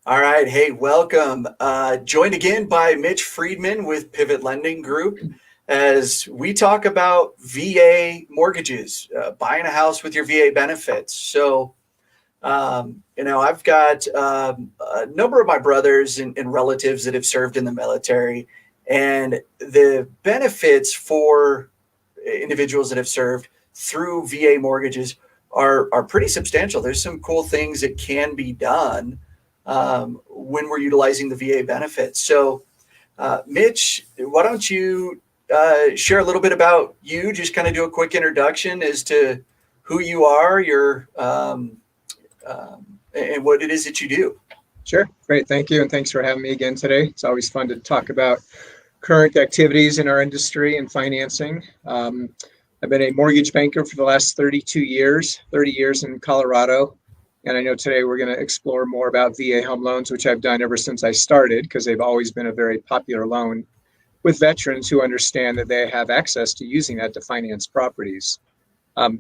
All right. Hey, welcome. Joined again by Mitch Friedman with Pivot Lending Group as we talk about VA mortgages, buying a house with your VA benefits. I've got a number of my brothers and relatives that have served in the military, and the benefits for individuals that have served through VA mortgages are pretty substantial. There's some cool things that can be done when we're utilizing the VA benefits. Mitch, why don't you share a little bit about you? Just kind of do a quick introduction as to who you are, and what it is that you do. Sure. Great. Thank you. And thanks for having me again today. It's always fun to talk about current activities in our industry and financing. I've been a mortgage banker for the last 32 years, 30 years in Colorado. And I know today we're going to explore more about VA home loans, which I've done ever since I started, because they've always been a very popular loan with veterans who understand that they have access to using that to finance properties.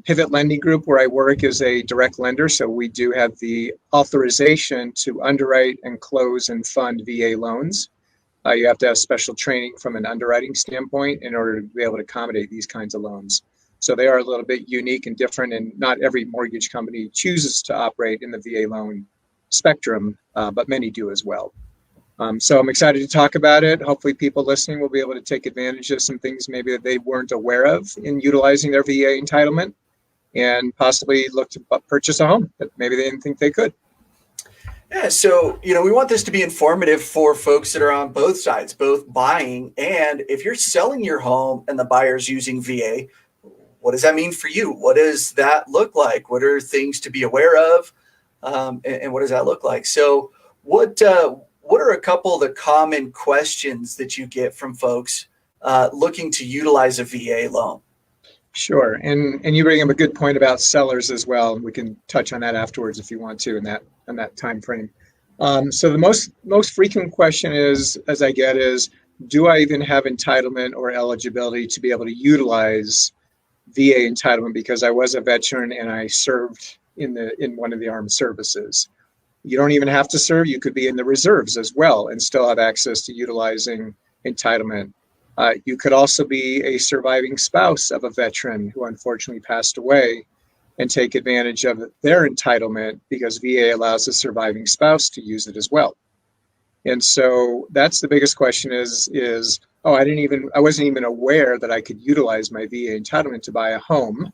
Pivot Lending Group, where I work, is a direct lender, so we do have the authorization to underwrite and close and fund VA loans. You have to have special training from an underwriting standpoint in order to be able to accommodate these kinds of loans. So they are a little bit unique and different, and not every mortgage company chooses to operate in the VA loan spectrum, but many do as well. So I'm excited to talk about it. Hopefully people listening will be able to take advantage of some things maybe that they weren't aware of in utilizing their VA entitlement and possibly look to purchase a home that maybe they didn't think they could. Yeah, so we want this to be informative for folks that are on both sides, both buying and if you're selling your home and the buyer's using VA, what does that mean for you? What does that look like? What are things to be aware of? And what does that look like? So what are a couple of the common questions that you get from folks looking to utilize a VA loan? Sure. And you bring up a good point about sellers as well. We can touch on that afterwards if you want to in that time frame. So the most frequent question as I get is, do I even have entitlement or eligibility to be able to utilize VA entitlement because I was a veteran and I served in one of the armed services? You don't even have to serve. You could be in the reserves as well and still have access to utilizing entitlement. You could also be a surviving spouse of a veteran who unfortunately passed away and take advantage of their entitlement because VA allows a surviving spouse to use it as well. And so that's the biggest question is, I wasn't even aware that I could utilize my VA entitlement to buy a home,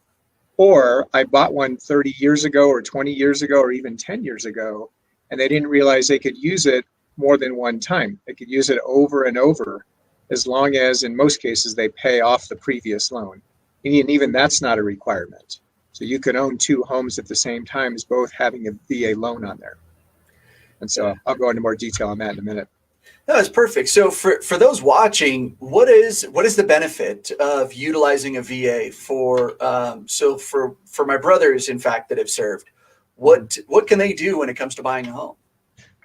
or I bought one 30 years ago or 20 years ago or even 10 years ago, and they didn't realize they could use it more than one time. They could use it over and over, as long as in most cases they pay off the previous loan. And even that's not a requirement. So you can own two homes at the same time as both having a VA loan on there. And so I'll go into more detail on that in a minute. No, that's perfect. So for those watching, what is the benefit of utilizing a VA for my brothers, in fact, that have served? What can they do when it comes to buying a home?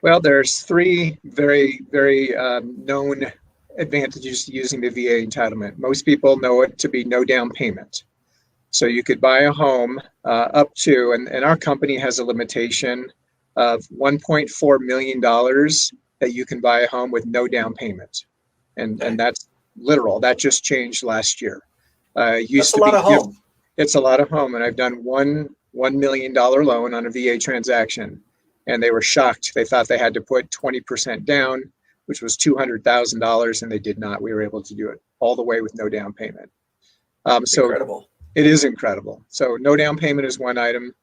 Well, there's three very, very known advantages to using the VA entitlement. Most people know it to be no down payment. So you could buy a home up to, and our company has a limitation of $1.4 million that you can buy a home with no down payment. And that's literal. That just changed last year. That's a lot of home. It's a lot of home. And I've done $1 million loan on a VA transaction. And they were shocked. They thought they had to put 20% down, which was $200,000, and they did not. We were able to do it all the way with no down payment. So incredible. It is incredible. So no down payment is one item.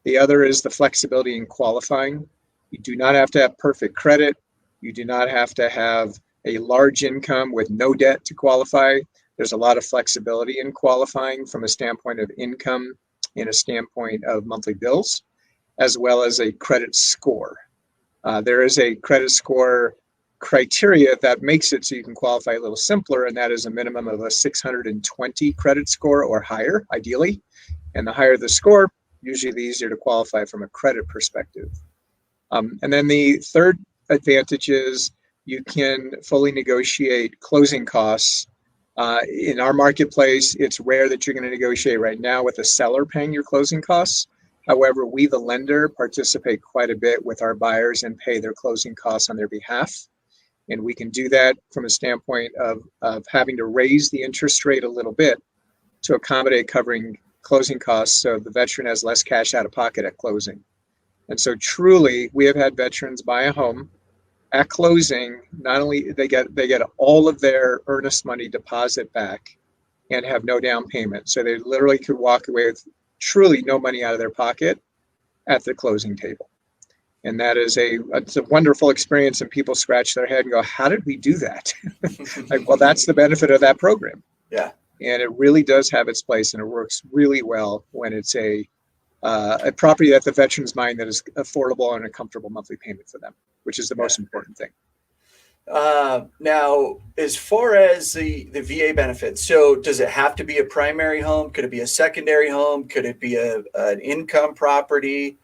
The other is the flexibility in qualifying. You do not have to have perfect credit. You do not have to have a large income with no debt to qualify. There's a lot of flexibility in qualifying from a standpoint of income and a standpoint of monthly bills, as well as a credit score. There is a credit score criteria that makes it so you can qualify a little simpler, and that is a minimum of a 620 credit score or higher, ideally. And the higher the score, usually the easier to qualify from a credit perspective. And then the third advantage is you can fully negotiate closing costs. In our marketplace, it's rare that you're going to negotiate right now with a seller paying your closing costs. However, we, the lender, participate quite a bit with our buyers and pay their closing costs on their behalf. And we can do that from a standpoint of having to raise the interest rate a little bit to accommodate covering closing costs so the veteran has less cash out of pocket at closing. And so truly, we have had veterans buy a home. At closing, not only they get all of their earnest money deposit back and have no down payment. So they literally could walk away with truly no money out of their pocket at the closing table. And that is it's a wonderful experience, and people scratch their head and go, how did we do that? Like, well, that's the benefit of that program. Yeah. And it really does have its place, and it works really well when it's a property that the veteran's mind that is affordable and a comfortable monthly payment for them, which is the most important thing. Now, as far as the VA benefits, so does it have to be a primary home? Could it be a secondary home? Could it be an income property?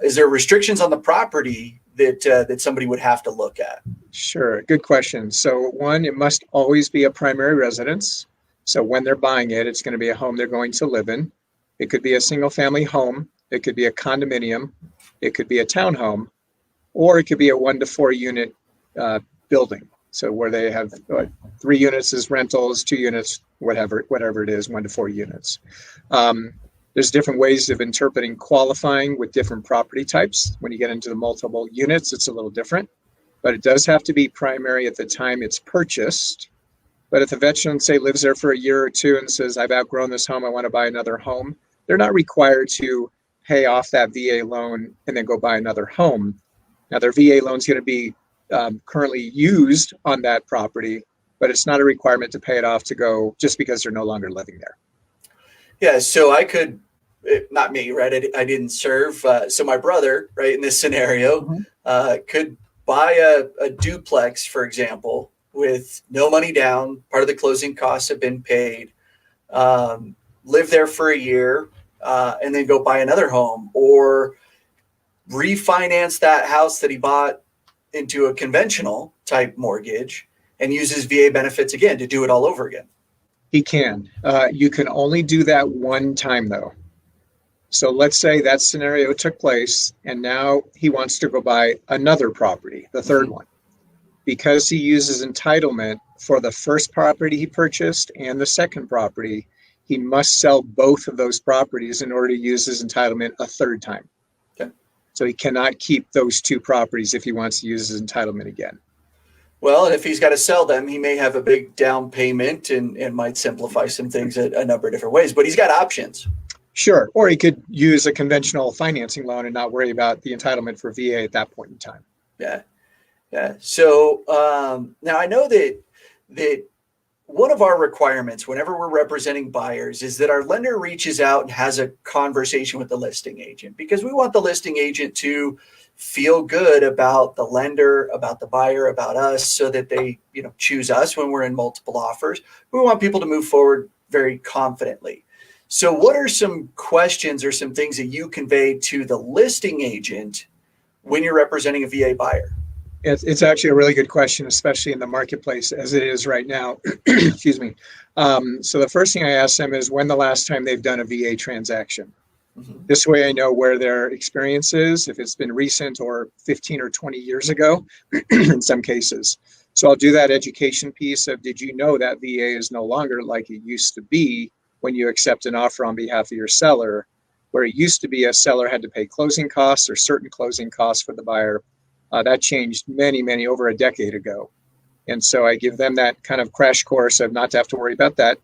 Is there restrictions on the property that somebody would have to look at? Sure, good question. So one, it must always be a primary residence. So when they're buying it, it's going to be a home they're going to live in. It could be a single family home. It could be a condominium. It could be a townhome, or it could be a 1 to 4 unit building. So where they have 3 units as rentals, 2 units, whatever it is, 1 to 4 units. There's different ways of interpreting qualifying with different property types. When you get into the multiple units, it's a little different, but it does have to be primary at the time it's purchased. But if the veteran, say, lives there for a year or two and says, I've outgrown this home, I want to buy another home, they're not required to pay off that VA loan and then go buy another home. Now, their VA loan is going to be currently used on that property, but it's not a requirement to pay it off to go just because they're no longer living there. Yeah, so I could, not me, right? I didn't serve. So my brother, right, in this scenario, could buy a duplex, for example, with no money down. Part of the closing costs have been paid. Live there for a year, and then go buy another home, or refinance that house that he bought into a conventional type mortgage and use his VA benefits again to do it all over again. He can. You can only do that one time, though. So let's say that scenario took place, and now he wants to go buy another property, the third one. Because he uses entitlement for the first property he purchased and the second property, he must sell both of those properties in order to use his entitlement a third time. Okay. So he cannot keep those 2 properties if he wants to use his entitlement again. Well, and if he's got to sell them, he may have a big down payment and might simplify some things a number of different ways, but he's got options. Sure. Or he could use a conventional financing loan and not worry about the entitlement for VA at that point in time. Yeah. Yeah. So now I know that one of our requirements whenever we're representing buyers is that our lender reaches out and has a conversation with the listing agent, because we want the listing agent to feel good about the lender, about the buyer, about us, so that they, choose us when we're in multiple offers. We want people to move forward very confidently. So what are some questions or some things that you convey to the listing agent when you're representing a VA buyer? It's actually a really good question, especially in the marketplace as it is right now. Excuse me. So the first thing I ask them is when the last time they've done a VA transaction. This way I know where their experience is, if it's been recent or 15 or 20 years ago in some cases. So I'll do that education piece of, did you know that VA is no longer like it used to be when you accept an offer on behalf of your seller, where it used to be a seller had to pay closing costs or certain closing costs for the buyer. That changed many, over a decade ago. And so I give them that kind of crash course of not to have to worry about that.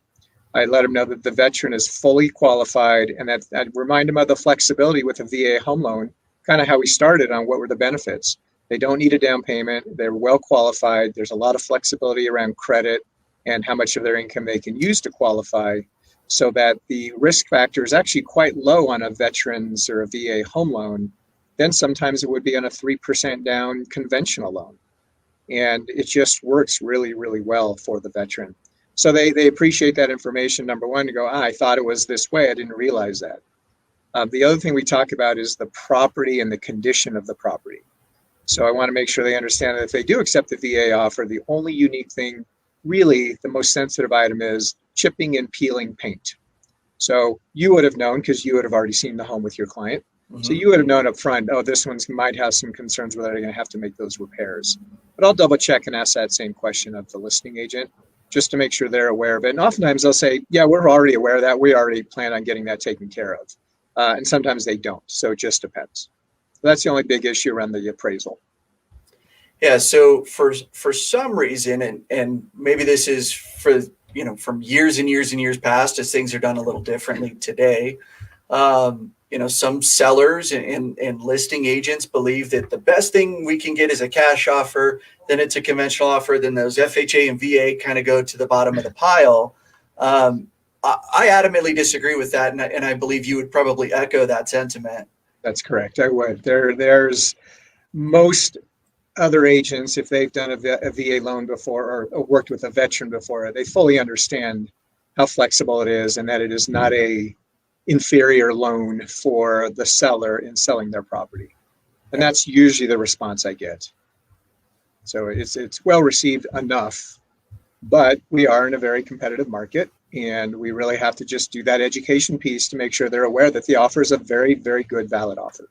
I let them know that the veteran is fully qualified, and that I remind them of the flexibility with a VA home loan, kind of how we started on what were the benefits. They don't need a down payment. They're well qualified. There's a lot of flexibility around credit and how much of their income they can use to qualify, so that the risk factor is actually quite low on a veteran's or a VA home loan. Then sometimes it would be on a 3% down conventional loan. And it just works really, well for the veteran. So they appreciate that information, number one, to go, I thought it was this way. I didn't realize that. The other thing we talk about is the property and the condition of the property. So I want to make sure they understand that if they do accept the VA offer, the only unique thing, really the most sensitive item, is chipping and peeling paint. So you would have known because you would have already seen the home with your client. So you would have known up front, oh, this one's might have some concerns whether they're going to have to make those repairs. But I'll double check and ask that same question of the listing agent just to make sure they're aware of it. And oftentimes they'll say, yeah, we're already aware of that. We already plan on getting that taken care of. And sometimes they don't. So it just depends. So that's the only big issue around the appraisal. Yeah. So for some reason, and maybe this is for, from years and years and years past, as things are done a little differently today. Some sellers and listing agents believe that the best thing we can get is a cash offer, then it's a conventional offer, then those FHA and VA kind of go to the bottom of the pile. I adamantly disagree with that, and I believe you would probably echo that sentiment. That's correct. I would. There's most other agents, if they've done a VA loan before or worked with a veteran before, they fully understand how flexible it is and that it is not a inferior loan for the seller in selling their property. And that's usually the response I get. So it's well received enough, but we are in a very competitive market and we really have to just do that education piece to make sure they're aware that the offer is a very, very good, valid offer.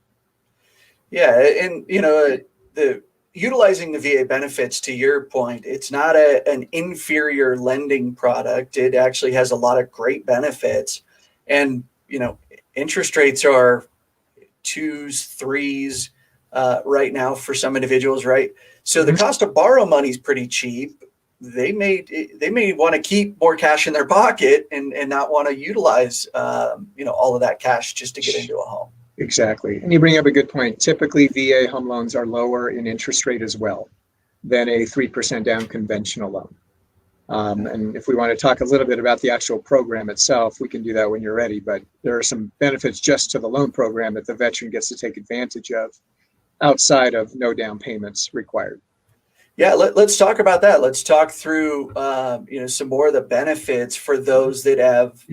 Yeah. And, the utilizing the VA benefits, to your point, it's not an inferior lending product. It actually has a lot of great benefits. And, interest rates are 2s, 3s right now for some individuals, right? So the cost to borrow money is pretty cheap. They may want to keep more cash in their pocket and not want to utilize, all of that cash just to get into a home. Exactly. And you bring up a good point. Typically, VA home loans are lower in interest rate as well than a 3% down conventional loan. And if we want to talk a little bit about the actual program itself, we can do that when you're ready. But there are some benefits just to the loan program that the veteran gets to take advantage of outside of no down payments required. Yeah, let's talk about that. Let's talk through, some more of the benefits for those that have,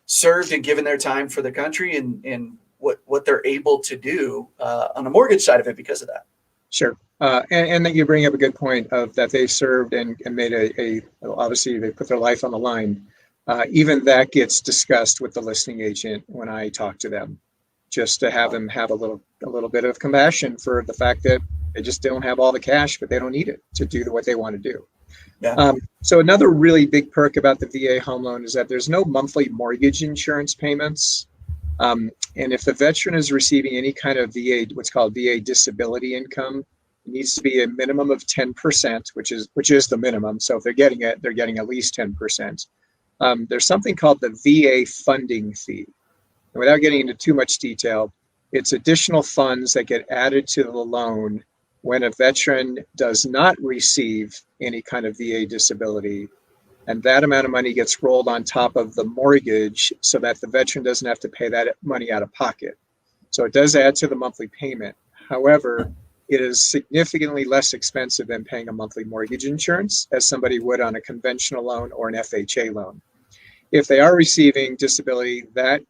served and given their time for the country and what they're able to do on the mortgage side of it because of that. Sure. And that you bring up a good point of that they served and made obviously they put their life on the line. Even that gets discussed with the listing agent when I talk to them, just to have them have a little bit of compassion for the fact that they just don't have all the cash, but they don't need it to do what they want to do. Yeah. So another really big perk about the VA home loan is that there's no monthly mortgage insurance payments. And if the veteran is receiving any kind of VA, what's called VA disability income, it needs to be a minimum of 10%, which is the minimum. So if they're getting it, they're getting at least 10%. There's something called the VA funding fee. And without getting into too much detail, it's additional funds that get added to the loan when a veteran does not receive any kind of VA disability. And that amount of money gets rolled on top of the mortgage so that the veteran doesn't have to pay that money out of pocket. So it does add to the monthly payment. However, it is significantly less expensive than paying a monthly mortgage insurance as somebody would on a conventional loan or an FHA loan. If they are receiving disability, that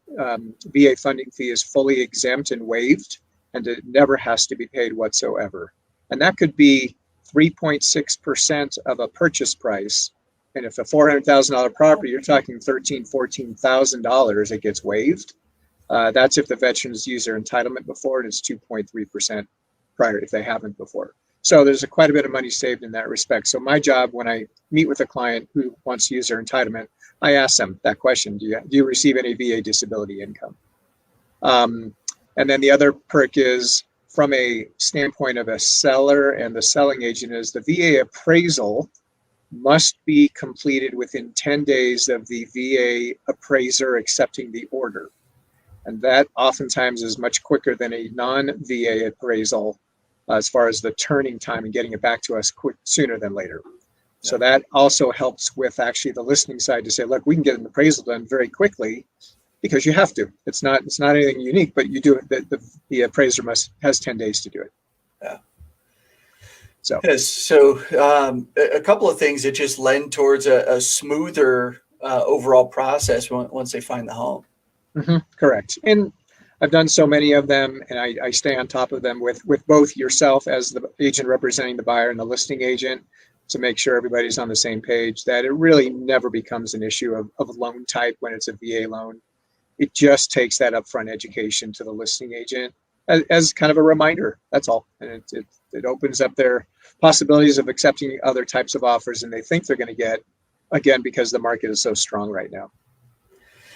VA funding fee is fully exempt and waived, and it never has to be paid whatsoever. And that could be 3.6% of a purchase price. And if a $400,000 property, you're talking $13,000, $14,000, it gets waived. That's if the veterans used their entitlement before, and it's 2.3% prior if they haven't before. So there's quite a bit of money saved in that respect. So my job when I meet with a client who wants to use their entitlement, I ask them that question: Do you receive any VA disability income? And then the other perk is, from a standpoint of a seller and the selling agent, is the VA appraisal must be completed within 10 days of the VA appraiser accepting the order. And that oftentimes is much quicker than a non-VA appraisal as far as the turning time and getting it back to us sooner than later. So that also helps with actually the listening side to say, look, we can get an appraisal done very quickly because you have to. It's not anything unique, but you do it. The appraiser has 10 days to do it. Yeah. So, yes, so a couple of things that just lend towards a smoother overall process once they find the home. Mm-hmm, correct. And I've done so many of them, and I stay on top of them with both yourself as the agent representing the buyer and the listing agent to make sure everybody's on the same page, that it really never becomes an issue of loan type when it's a VA loan. It just takes that upfront education to the listing agent as kind of a reminder. That's all. And it opens up their possibilities of accepting other types of offers than they think they're going to get, again, because the market is so strong right now.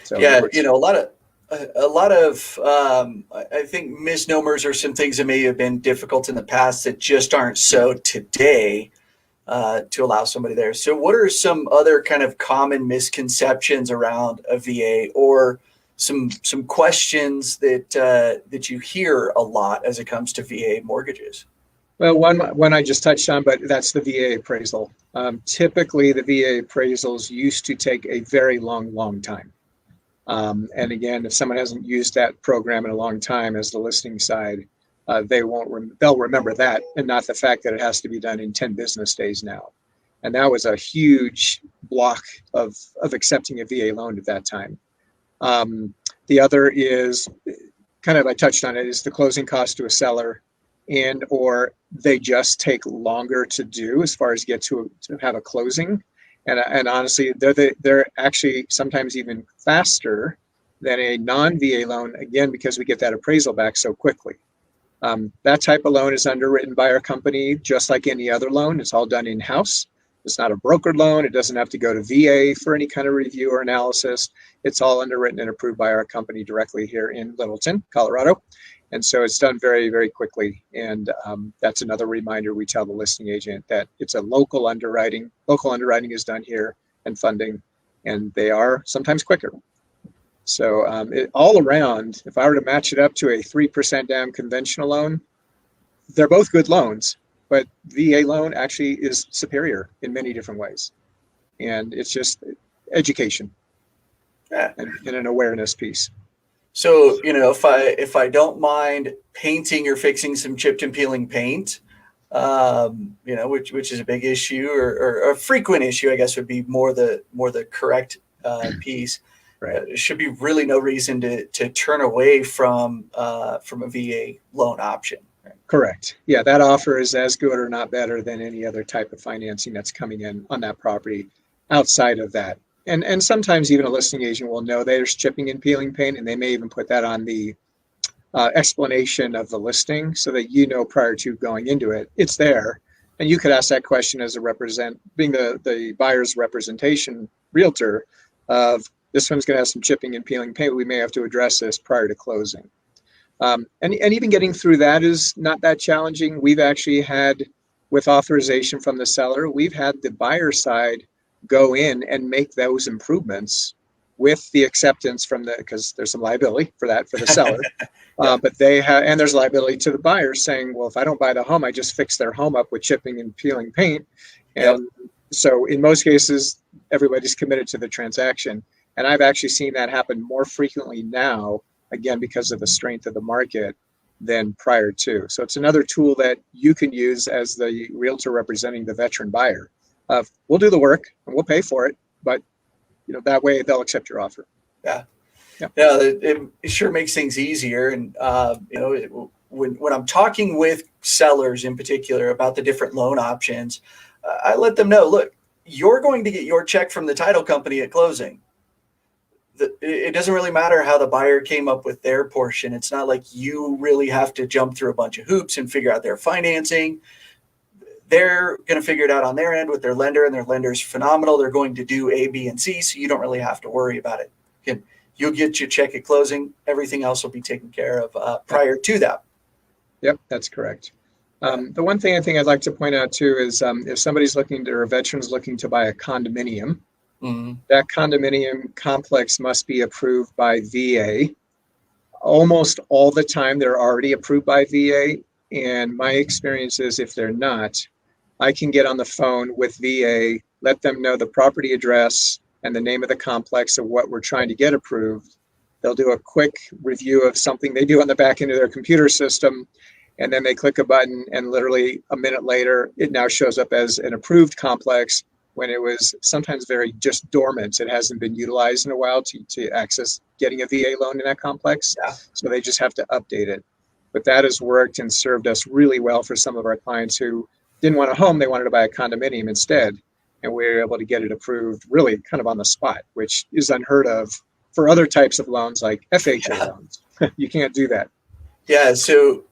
So Yeah, a lot of I think misnomers are some things that may have been difficult in the past that just aren't so today, to allow somebody there. So what are some other kind of common misconceptions around a VA, or some questions that you hear a lot as it comes to VA mortgages? Well, one I just touched on, but that's the VA appraisal. Typically, the VA appraisals used to take a very long time. And again, if someone hasn't used that program in a long time as the listing side, they'll remember that, and not the fact that it has to be done in 10 business days now. And that was a huge block of accepting a VA loan at that time. The other is kind of, I touched on it, is the closing cost to a seller, and or they just take longer to do as far as get to have a closing. And honestly, they're actually sometimes even faster than a non-VA loan, again, because we get that appraisal back so quickly. That type of loan is underwritten by our company, just like any other loan. It's all done in-house. It's not a brokered loan. It doesn't have to go to VA for any kind of review or analysis. It's all underwritten and approved by our company directly here in Littleton, Colorado. And so it's done very, very quickly. And that's another reminder we tell the listing agent that it's a local underwriting. Local underwriting is done here, and funding, and they are sometimes quicker. So all around, if I were to match it up to a 3% down conventional loan, they're both good loans, but VA loan actually is superior in many different ways. And it's just education, Yeah. and an awareness piece. So, if I don't mind painting or fixing some chipped and peeling paint, which is a big issue, or a frequent issue, I guess would be more the correct piece. Right. Should be really no reason to turn away from a VA loan option. Right? Correct. Yeah, that offer is as good or not better than any other type of financing that's coming in on that property outside of that. And sometimes even a listing agent will know there's chipping and peeling paint, and they may even put that on the explanation of the listing, so that prior to going into it, it's there. And you could ask that question as being the buyer's representation realtor of, this one's going to have some chipping and peeling paint. We may have to address this prior to closing. And even getting through that is not that challenging. We've actually had, with authorization from the seller, we've had the buyer side go in and make those improvements with the acceptance because there's some liability for that for the seller. Yeah. But and there's liability to the buyer saying, well, if I don't buy the home, I just fix their home up with chipping and peeling paint. And so in most cases, everybody's committed to the transaction. And I've actually seen that happen more frequently now, again, because of the strength of the market, than prior to. So it's another tool that you can use as the realtor representing the veteran buyer. We'll do the work and we'll pay for it, but that way they'll accept your offer. Yeah. Yep. Yeah, it sure makes things easier. And when I'm talking with sellers in particular about the different loan options, I let them know, look, you're going to get your check from the title company at closing. It doesn't really matter how the buyer came up with their portion. It's not like you really have to jump through a bunch of hoops and figure out their financing. They're going to figure it out on their end with their lender, and their lender's phenomenal. They're going to do A, B, and C, so you don't really have to worry about it. Again, you'll get your check at closing. Everything else will be taken care of prior to that. Yep, that's correct. The one thing I think I'd like to point out too is if somebody's or a veteran's looking to buy a condominium, that condominium complex must be approved by VA. Almost all the time, they're already approved by VA. And my experience is, if they're not, I can get on the phone with VA, let them know the property address and the name of the complex of what we're trying to get approved. They'll do a quick review of something they do on the back end of their computer system, and then they click a button, and literally a minute later, it now shows up as an approved complex when it was sometimes very just dormant. It hasn't been utilized in a while to access getting a VA loan in that complex. Yeah. So they just have to update it. But that has worked and served us really well for some of our clients who didn't want a home, they wanted to buy a condominium instead. And we were able to get it approved really kind of on the spot, which is unheard of for other types of loans like FHA loans, you can't do that. Yeah, so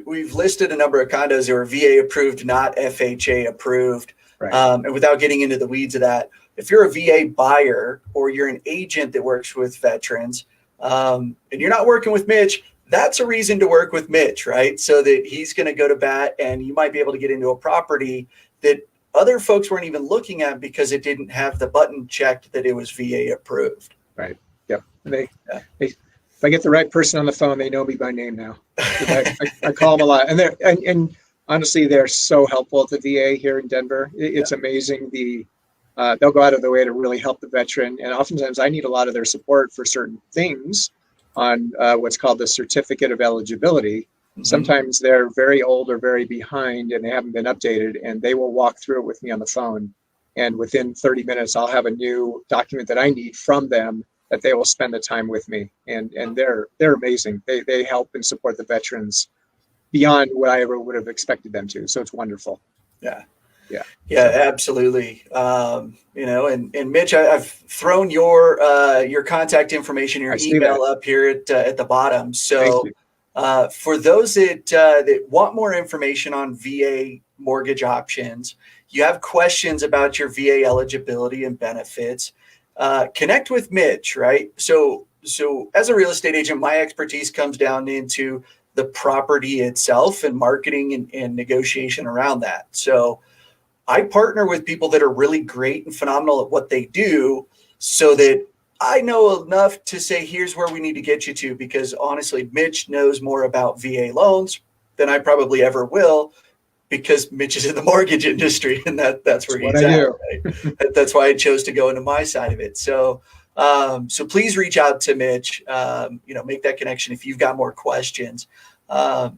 we've listed a number of condos that are VA approved, not FHA approved. Right. And without getting into the weeds of that, if you're a VA buyer or you're an agent that works with veterans, and you're not working with Mitch, that's a reason to work with Mitch, right? So that he's going to go to bat, and you might be able to get into a property that other folks weren't even looking at because it didn't have the button checked that it was VA approved. Right. Yep. And if I get the right person on the phone, they know me by name now. I call them a lot, and honestly, they're so helpful at the VA here in Denver. It's amazing. They'll go out of their way to really help the veteran, and oftentimes I need a lot of their support for certain things on what's called the certificate of eligibility. Mm-hmm. Sometimes they're very old or very behind, and they haven't been updated, and they will walk through it with me on the phone. And within 30 minutes, I'll have a new document that I need from them that they will spend the time with me. And they're amazing. They help and support the veterans beyond what I ever would have expected them to. So it's wonderful. Yeah, absolutely. And Mitch, I've thrown your contact information, your email up here at the bottom. So for those that want more information on VA mortgage options, you have questions about your VA eligibility and benefits, connect with Mitch, right? So as a real estate agent, my expertise comes down into the property itself and marketing and negotiation around that. So I partner with people that are really great and phenomenal at what they do, so that I know enough to say, here's where we need to get you to, because honestly, Mitch knows more about VA loans than I probably ever will, because Mitch is in the mortgage industry, and that's where he's at. Right? That's why I chose to go into my side of it. So please reach out to Mitch, make that connection if you've got more questions.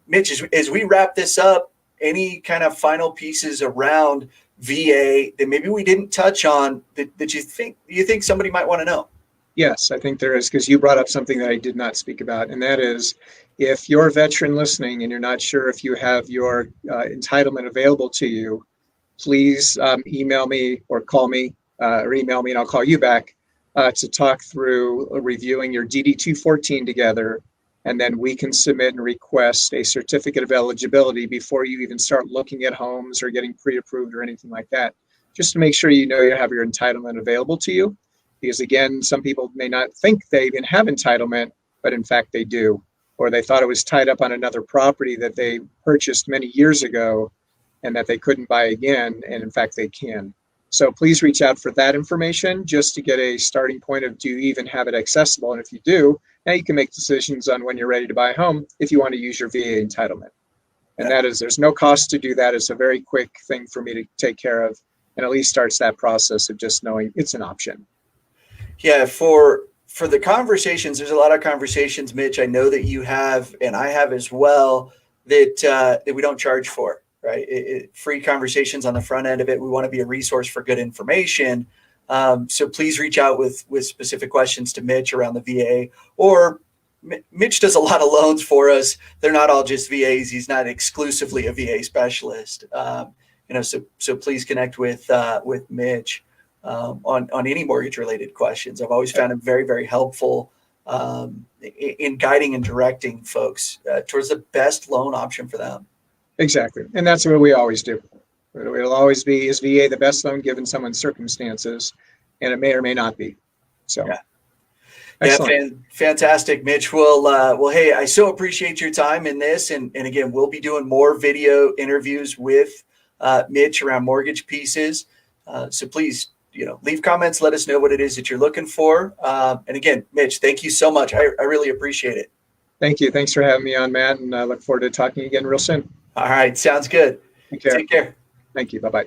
Mitch, as we wrap this up, any kind of final pieces around VA that maybe we didn't touch on that you think somebody might want to know? Yes, I think there is, because you brought up something that I did not speak about, and that is, if you're a veteran listening and you're not sure if you have your entitlement available to you, please email me or call me or email me, and I'll call you back to talk through reviewing your DD-214 together. And then we can submit and request a certificate of eligibility before you even start looking at homes or getting pre-approved or anything like that, just to make sure you know you have your entitlement available to you. Because again, some people may not think they even have entitlement, but in fact they do. Or they thought it was tied up on another property that they purchased many years ago and that they couldn't buy again, and in fact they can. So please reach out for that information, just to get a starting point of, do you even have it accessible? And if you do, now you can make decisions on when you're ready to buy a home if you want to use your VA entitlement. And that is, there's no cost to do that. It's a very quick thing for me to take care of, and at least starts that process of just knowing it's an option. Yeah, for the conversations, there's a lot of conversations, Mitch, I know that you have, and I have as well, that we don't charge for, right? Free conversations on the front end of it. We want to be a resource for good information. So please reach out with specific questions to Mitch around the VA, or Mitch does a lot of loans for us. They're not all just VAs. He's not exclusively a VA specialist. So please connect with Mitch on any mortgage related questions. I've always found him very, very helpful in guiding and directing folks towards the best loan option for them. Exactly. And that's what we always do. It'll always be, is VA the best loan given someone's circumstances? And it may or may not be. So, fantastic, Mitch. Well, hey, I so appreciate your time in this. And again, we'll be doing more video interviews with Mitch around mortgage pieces. So please, leave comments, let us know what it is that you're looking for. And again, Mitch, thank you so much. I really appreciate it. Thank you. Thanks for having me on, Matt. And I look forward to talking again real soon. All right. Sounds good. Take care. Take care. Thank you. Bye-bye.